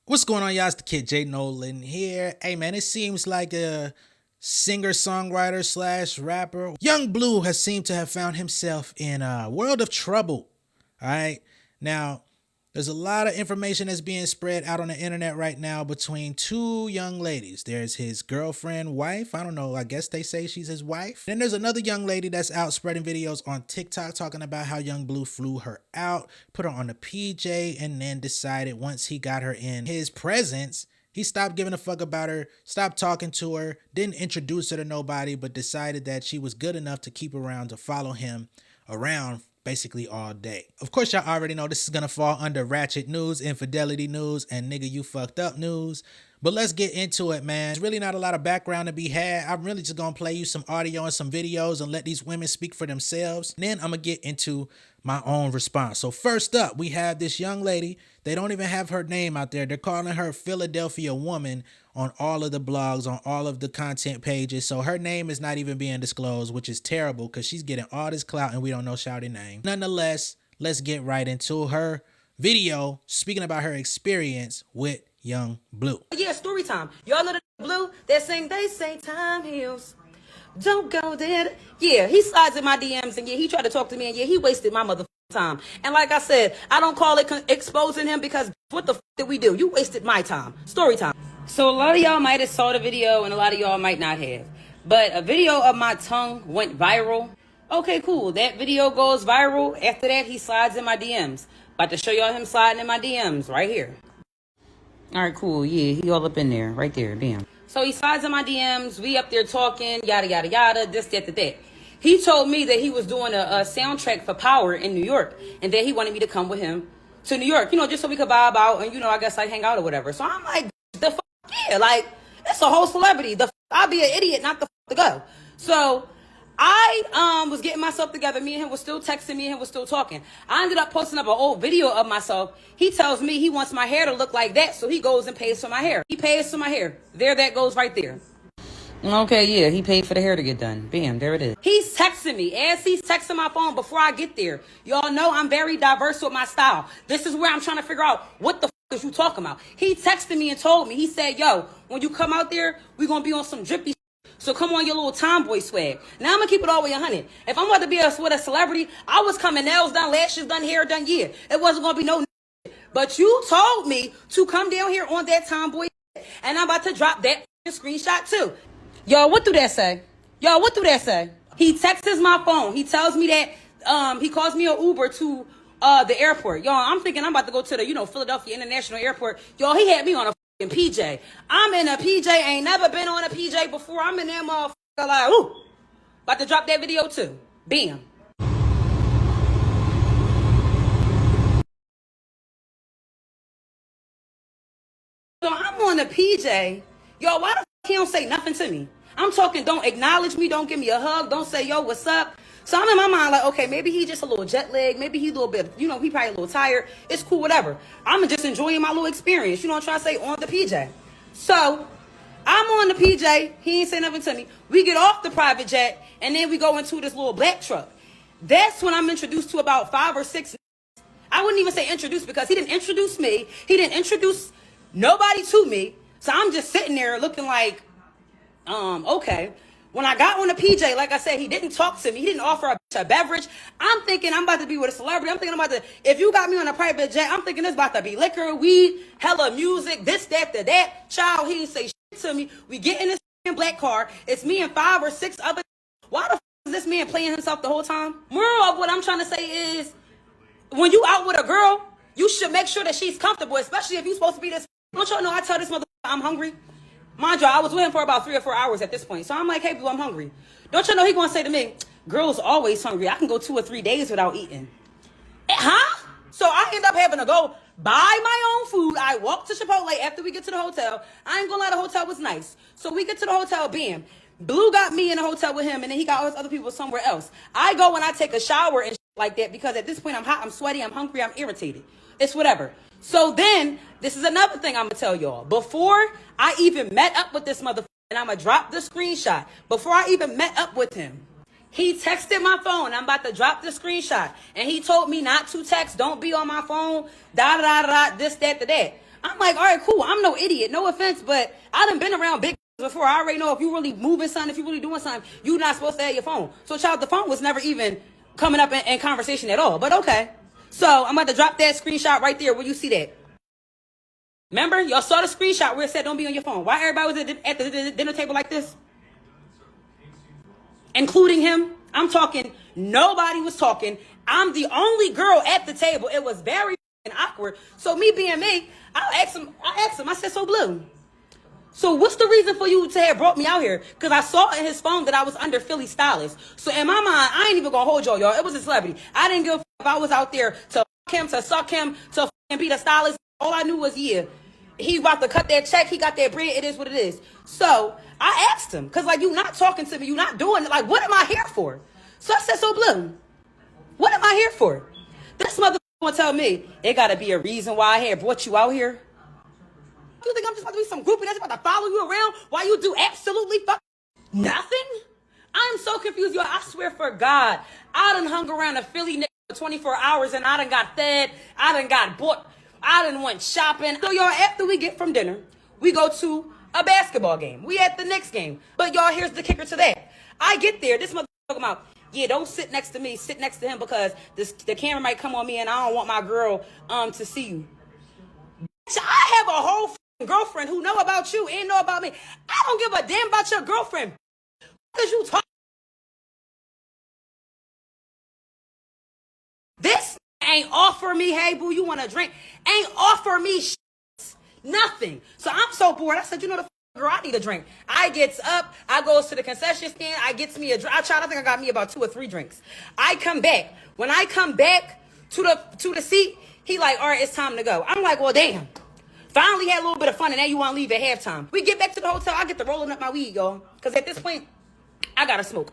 What's going on, y'all? It's the kid Jay Nolan here. Hey, man, it seems like a singer-songwriter slash rapper. Young Blue has seemed to have found himself in a world of trouble. All right. Now, there's a lot of information that's being spread out on the internet right now between two young ladies. There's his girlfriend, wife. I don't know. I guess they say she's his wife. Then there's another young lady that's out spreading videos on TikTok talking about how Young Blue flew her out, put her on a PJ, and then decided once he got her in his presence, he stopped giving a fuck about her, stopped talking to her, didn't introduce her to nobody, but decided that she was good enough to keep around to follow him around basically all day. Of course, y'all already know this is gonna fall under ratchet news, infidelity news, and nigga you fucked up news. But let's get into it, man. There's really not a lot of background to be had. I'm really just gonna play you some audio and some videos and let these women speak for themselves. And then I'm gonna get into my own response. So first up, we have this young lady. They don't even have her name out there. They're calling her Philadelphia Woman on all of the blogs, on all of the content pages. So her name is not even being disclosed, which is terrible because she's getting all this clout and we don't know shouty name. Nonetheless, let's get right into her video speaking about her experience with Young Blue. Yeah, story time. Y'all know the Blue that sing, they say time heals. Don't go there. Yeah, he slides in my DMs and yeah, he tried to talk to me and yeah, he wasted my motherfucking time. And like I said, I don't call it exposing him because what the did we do? You wasted my time. Story time. So a lot of y'all might have saw the video and a lot of y'all might not have. But a video of my tongue went viral. Okay, cool. That video goes viral. After that, he slides in my DMs. About to show y'all him sliding in my DMs right here. All right, cool. Yeah, he all up in there, right there. Bam. So he slides in my DMs. We up there talking, yada, yada, yada, this, that. He told me that he was doing a soundtrack for Power in New York and that he wanted me to come with him to New York, just so we could vibe out and, I guess like hang out or whatever. So I'm like, the fuck, yeah, like, it's a whole celebrity. The fuck, I'll be an idiot not the fuck to go. So I was getting myself together. Me and him was still texting. Me and him was still talking. I ended up posting up an old video of myself. He tells me he wants my hair to look like that, so he goes and pays for my hair. He pays for my hair. There, that goes right there. Okay, yeah, he paid for the hair to get done. Bam, there it is. He's texting me. As he's texting my phone before I get there. Y'all know I'm very diverse with my style. This is where I'm trying to figure out what the fuck is you talking about. He texted me and told me. He said, yo, when you come out there, we're going to be on some drippy so come on your little tomboy swag. Now I'm going to keep it all the way 100. If I'm about to be with a celebrity, I was coming nails done, lashes done, hair done, yeah. It wasn't going to be no but you told me to come down here on that tomboy and I'm about to drop that screenshot too. Y'all, what do that say? Y'all, what do that say? He texts my phone. He tells me that he calls me an Uber to the airport. Y'all, I'm thinking I'm about to go to the, Philadelphia International Airport. Y'all, he had me on a in PJ. I'm in a PJ, ain't never been on a PJ before. I'm in that motherfucker like, ooh. About to drop that video too. Bam. So I'm on a PJ. Yo, why the fuck he don't say nothing to me? I'm talking, don't acknowledge me, don't give me a hug, don't say, yo, what's up? So I'm in my mind like, okay, maybe he just a little jet lag. Maybe he a little bit, he probably a little tired. It's cool, whatever. I'm just enjoying my little experience. You know what I'm trying to say? On the PJ. So I'm on the PJ. He ain't say nothing to me. We get off the private jet, and then we go into this little black truck. That's when I'm introduced to about 5 or 6. I wouldn't even say introduced because he didn't introduce me. He didn't introduce nobody to me. So I'm just sitting there looking like, okay. When I got on the PJ, like I said, he didn't talk to me. He didn't offer a beverage. I'm thinking I'm about to be with a celebrity. I'm thinking I'm about to, if you got me on a private jet, I'm thinking it's about to be liquor, weed, hella music, this, that. Child, he didn't say shit to me. We get in this black car. It's me and 5 or 6 other. Why the f is this man playing himself the whole time? Moral of what I'm trying to say is, when you out with a girl, you should make sure that she's comfortable, especially if you're supposed to be this. Don't y'all know I tell this mother I'm hungry? Mind you, I was with him for about 3 or 4 hours at this point. So I'm like, hey, Blue, I'm hungry. Don't you know he gonna say to me, girl's always hungry. I can go 2 or 3 days without eating. Huh? So I end up having to go buy my own food. I walk to Chipotle after we get to the hotel. I ain't gonna lie, the hotel was nice. So we get to the hotel, bam. Blue got me in the hotel with him, and then he got all his other people somewhere else. I go and I take a shower and like that because at this point I'm hot, I'm sweaty, I'm hungry, I'm irritated. It's whatever. So then, this is another thing I'm going to tell y'all. Before I even met up with this motherfucker, and I'm going to drop the screenshot. Before I even met up with him, he texted my phone. I'm about to drop the screenshot. And he told me not to text. Don't be on my phone. Da-da-da-da, this, that, that. I'm like, all right, cool. I'm no idiot. No offense, but I done been around big before. I already know if you really moving something, if you really doing something, you not supposed to have your phone. So, child, the phone was never even coming up in conversation at all. But okay. So, I'm about to drop that screenshot right there where you see that. Remember, y'all saw the screenshot where it said don't be on your phone. Why everybody was at the dinner table like this? Including him. I'm talking, nobody was talking. I'm the only girl at the table. It was very awkward. So me being me, I asked him, I said, so Blue, so what's the reason for you to have brought me out here? Because I saw in his phone that I was under Philly Stylist. So in my mind, I ain't even gonna hold y'all. It was a celebrity. I didn't give a fuck if I was out there to him, to suck him, to be the stylist. All I knew was, yeah, he about to cut that check. He got that bread. It is what it is. So I asked him, because like, you not talking to me. You not doing it. Like, what am I here for? So I said, so Blue, what am I here for? This motherfucker gonna tell me, it gotta be a reason why I had brought you out here. You think I'm just about to be some groupie that's about to follow you around while you do absolutely nothing? I'm so confused, y'all. I swear for God, I done hung around a Philly nigga for 24 hours and I done got fed, I done got bought, I done went shopping. So y'all, after we get from dinner, we go to a basketball game. We at the Knicks game. But y'all, here's the kicker to that. I get there, this motherfucker talking about, yeah, don't sit next to me, sit next to him because the camera might come on me and I don't want my girl to see you. I have a whole girlfriend who know about you and know about me. I don't give a damn about your girlfriend. Because you talk. This ain't offer me, hey boo, you want a drink? Ain't offer me nothing. So I'm so bored. I said, you know the girl, I need a drink. I gets up, I goes to the concession stand, I gets me a drink. I think I got me about 2 or 3 drinks. I come back. When I come back to the seat, he like, all right, it's time to go. I'm like, well, damn. Finally had a little bit of fun, and now you want to leave at halftime. We get back to the hotel. I get to rolling up my weed, y'all. Because at this point, I got to smoke.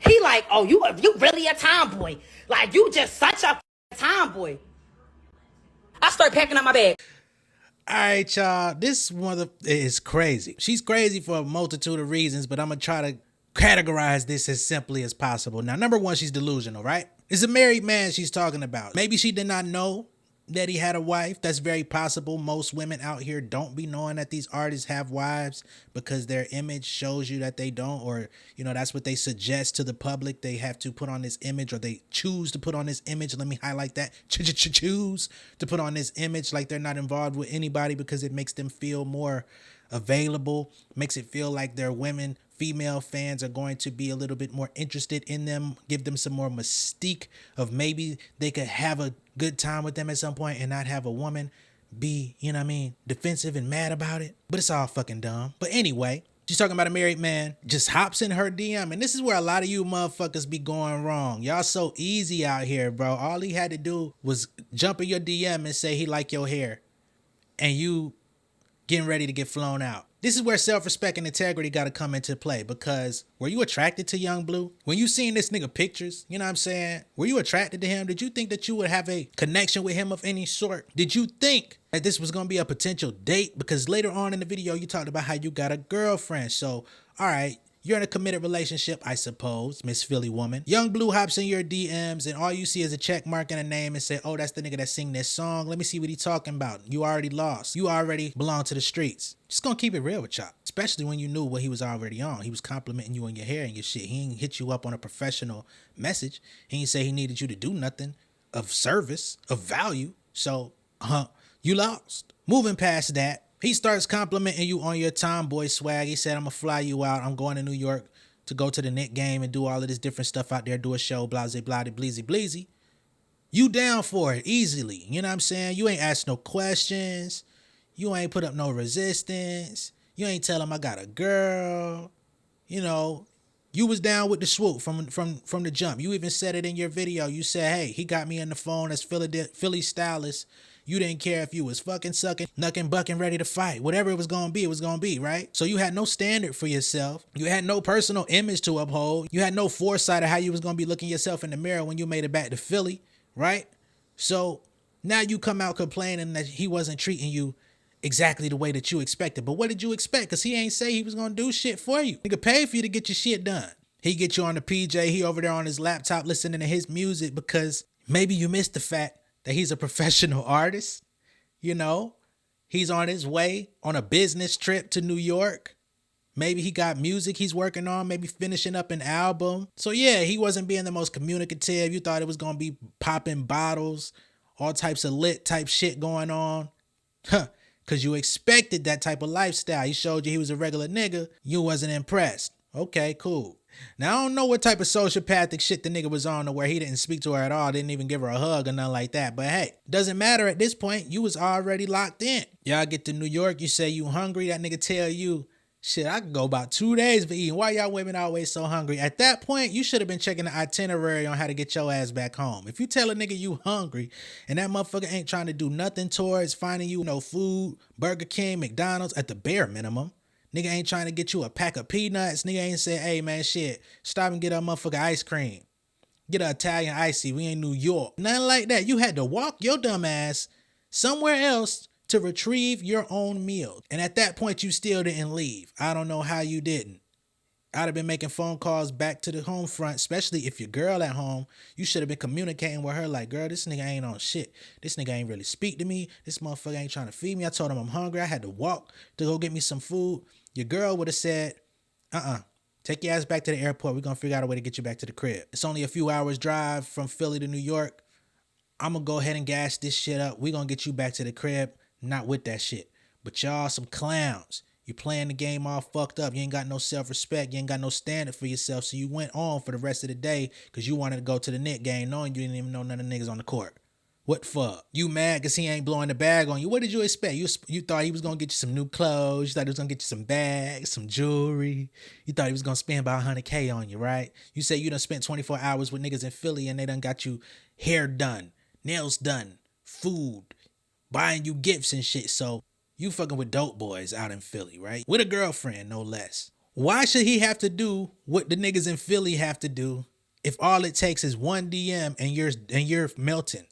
He like, oh, you really a tomboy. Like, you just such a tomboy. I start packing up my bag. All right, y'all. This mother is crazy. She's crazy for a multitude of reasons, but I'm going to try to categorize this as simply as possible. Now, number one, she's delusional, right? It's a married man she's talking about. Maybe she did not know that he had a wife. That's very possible. Most women out here don't be knowing that these artists have wives because their image shows you that they don't, or, you know, that's what they suggest to the public. They have to put on this image, or they choose to put on this image. Let me highlight that. Choose to put on this image like they're not involved with anybody because it makes them feel more available, makes it feel like their female fans are going to be a little bit more interested in them, give them some more mystique of maybe they could have a good time with them at some point and not have a woman be, you know what I mean, defensive and mad about it. But it's all fucking dumb. But anyway, she's talking about a married man just hops in her DM. And this is where a lot of you motherfuckers be going wrong. Y'all so easy out here, bro. All he had to do was jump in your DM and say he like your hair. And you getting ready to get flown out. This is where self-respect and integrity got to come into play, because were you attracted to Young Bleu? When you seen this nigga pictures, you know what I'm saying? Were you attracted to him? Did you think that you would have a connection with him of any sort? Did you think that this was going to be a potential date? Because later on in the video, you talked about how you got a girlfriend. So, all right, you're in a committed relationship, I suppose, Miss Philly woman. Young Bleu hops in your DMs and all you see is a check mark and a name and say, oh, that's the nigga that sing this song. Let me see what he talking about. You already lost. You already belong to the streets. Just gonna keep it real with y'all, especially when you knew what he was already on. He was complimenting you on your hair and your shit. He ain't hit you up on a professional message. He ain't say he needed you to do nothing of service, of value. So, you lost. Moving past that, he starts complimenting you on your tomboy swag. He said, I'm going to fly you out. I'm going to New York to go to the Knicks game and do all of this different stuff out there, do a show, blase, blase, bleezy, bleezy. You down for it easily. You know what I'm saying? You ain't asked no questions. You ain't put up no resistance. You ain't tell him I got a girl. You know, you was down with the swoop from the jump. You even said it in your video. You said, hey, he got me on the phone as Philly Stylist. You didn't care if you was fucking, sucking, knucking, bucking, ready to fight. Whatever it was going to be, right? So you had no standard for yourself. You had no personal image to uphold. You had no foresight of how you was going to be looking yourself in the mirror when you made it back to Philly, right? So now you come out complaining that he wasn't treating you exactly the way that you expected. But what did you expect? Because he ain't say he was going to do shit for you. Nigga paid for you to get your shit done. He get you on the PJ. He over there on his laptop listening to his music because maybe you missed the fact that he's a professional artist, you know? He's on his way on a business trip to New York. Maybe he got music he's working on, maybe finishing up an album. So yeah, he wasn't being the most communicative. You thought it was going to be popping bottles, all types of lit type shit going on. Huh. Because you expected that type of lifestyle. He showed you he was a regular nigga. You wasn't impressed. Okay, cool. Now, I don't know what type of sociopathic shit the nigga was on to where he didn't speak to her at all, didn't even give her a hug or nothing like that. But hey, doesn't matter at this point. You was already locked in. Y'all get to New York, you say you hungry. That nigga tell you, shit, I could go about 2 days for eating. Why y'all women always so hungry? At that point, you should have been checking the itinerary on how to get your ass back home. If you tell a nigga you hungry and that motherfucker ain't trying to do nothing towards finding you no food, Burger King, McDonald's at the bare minimum. Nigga ain't trying to get you a pack of peanuts. Nigga ain't say, hey man, shit, stop and get a motherfucker ice cream. Get an Italian icy. We ain't New York. Nothing like that. You had to walk your dumb ass somewhere else to retrieve your own meal. And at that point, you still didn't leave. I don't know how you didn't. I'd have been making phone calls back to the home front, especially if your girl at home. You should have been communicating with her like, girl, this nigga ain't on shit. This nigga ain't really speak to me. This motherfucker ain't trying to feed me. I told him I'm hungry. I had to walk to go get me some food. Your girl would have said, take your ass back to the airport. We're going to figure out a way to get you back to the crib. It's only a few hours drive from Philly to New York. I'm going to go ahead and gas this shit up. We're going to get you back to the crib. Not with that shit. But y'all some clowns. You playing the game all fucked up. You ain't got no self-respect. You ain't got no standard for yourself. So you went on for the rest of the day because you wanted to go to the Knick game knowing you didn't even know none of the niggas on the court. What fuck? You mad because he ain't blowing the bag on you. What did you expect? You thought he was going to get you some new clothes. You thought he was going to get you some bags, some jewelry. You thought he was going to spend about $100K on you, right? You say you done spent 24 hours with niggas in Philly and they done got you hair done, nails done, food, buying you gifts and shit. So you fucking with dope boys out in Philly, right? With a girlfriend, no less. Why should he have to do what the niggas in Philly have to do if all it takes is one DM and you're melting?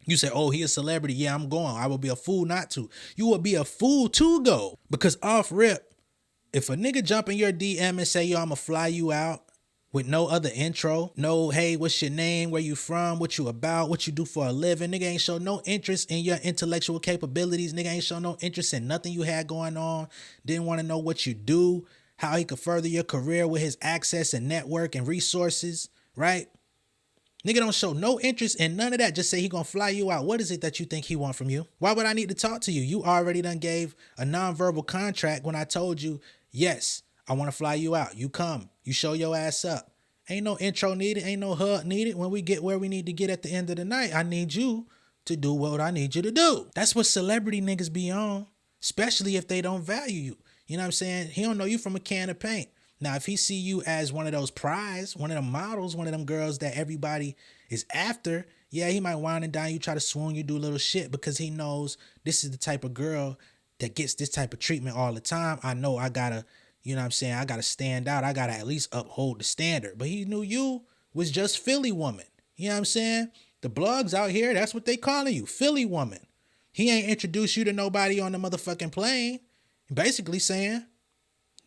You say, oh, he a celebrity. Yeah, I'm going. I will be a fool not to. You will be a fool to go. Because off rip, if a nigga jump in your DM and say, yo, I'm going to fly you out with no other intro, no, hey, what's your name, where you from, what you about, what you do for a living, nigga ain't show no interest in your intellectual capabilities, nigga ain't show no interest in nothing you had going on, didn't want to know what you do, how he could further your career with his access and network and resources, right? Nigga don't show no interest in none of that. Just say he gonna fly you out. What is it that you think he want from you? Why would I need to talk to you? You already done gave a nonverbal contract when I told you, yes, I want to fly you out. You come. You show your ass up. Ain't no intro needed. Ain't no hug needed. When we get where we need to get at the end of the night, I need you to do what I need you to do. That's what celebrity niggas be on, especially if they don't value you. You know what I'm saying? He don't know you from a can of paint. Now, if he see you as one of those prize, one of them models, one of them girls that everybody is after, yeah, he might whine and dine you, try to swoon you, do a little shit because he knows this is the type of girl that gets this type of treatment all the time. I know I gotta, you know what I'm saying? I gotta stand out. I gotta at least uphold the standard. But he knew you was just Philly woman. You know what I'm saying? The blogs out here, that's what they calling you, Philly woman. He ain't introduced you to nobody on the motherfucking plane. Basically saying,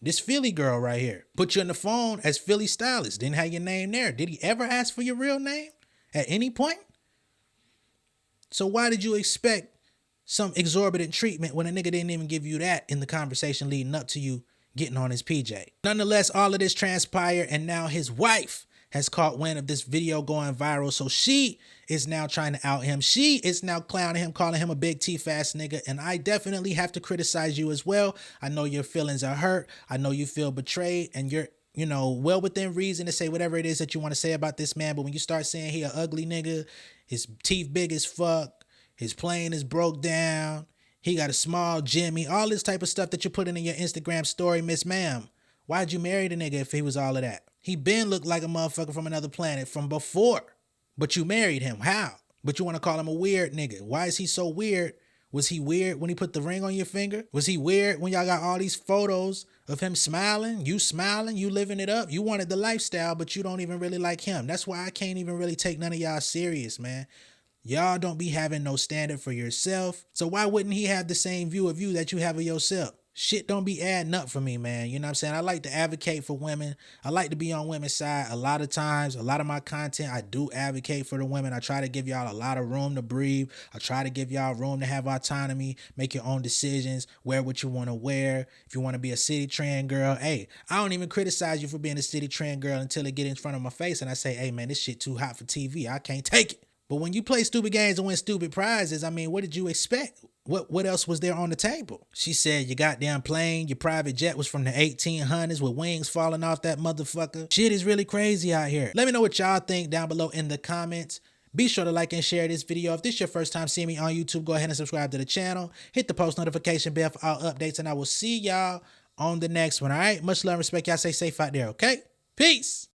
this Philly girl right here. Put you on the phone as Philly Stylist. Didn't have your name there. Did he ever ask for your real name at any point? So why did you expect some exorbitant treatment when a nigga didn't even give you that in the conversation leading up to you getting on his PJ? Nonetheless, all of this transpired and now his wife has caught wind of this video going viral. So she is now trying to out him. She is now clowning him, calling him a big T-fast nigga. And I definitely have to criticize you as well. I know your feelings are hurt. I know you feel betrayed and you're, you know, well within reason to say whatever it is that you want to say about this man. But when you start saying he an ugly nigga, his teeth big as fuck, his plane is broke down, he got a small Jimmy, all this type of stuff that you're putting in your Instagram story, Miss Ma'am. Why'd you marry the nigga if he was all of that? He been looked like a motherfucker from another planet from before. But you married him. How? But you want to call him a weird nigga. Why is he so weird? Was he weird when he put the ring on your finger? Was he weird when y'all got all these photos of him smiling, you living it up? You wanted the lifestyle, but you don't even really like him. That's why I can't even really take none of y'all serious, man. Y'all don't be having no standard for yourself. So why wouldn't he have the same view of you that you have of yourself? Shit don't be adding up for me, man. You know what I'm saying? I like to advocate for women. I like to be on women's side. A lot of times, a lot of my content, I do advocate for the women. I try to give y'all a lot of room to breathe. I try to give y'all room to have autonomy, make your own decisions, wear what you want to wear. If you want to be a city trend girl, hey, I don't even criticize you for being a city trend girl until it get in front of my face and I say, hey, man, this shit too hot for TV. I can't take it. But when you play stupid games and win stupid prizes, I mean, what did you expect? What else was there on the table? She said your goddamn plane, your private jet was from the 1800s with wings falling off that motherfucker. Shit is really crazy out here. Let me know what y'all think down below in the comments. Be sure to like and share this video. If this is your first time seeing me on YouTube, go ahead and subscribe to the channel. Hit the post notification bell for all updates, and I will see y'all on the next one, all right? Much love and respect. Y'all stay safe out there, okay? Peace.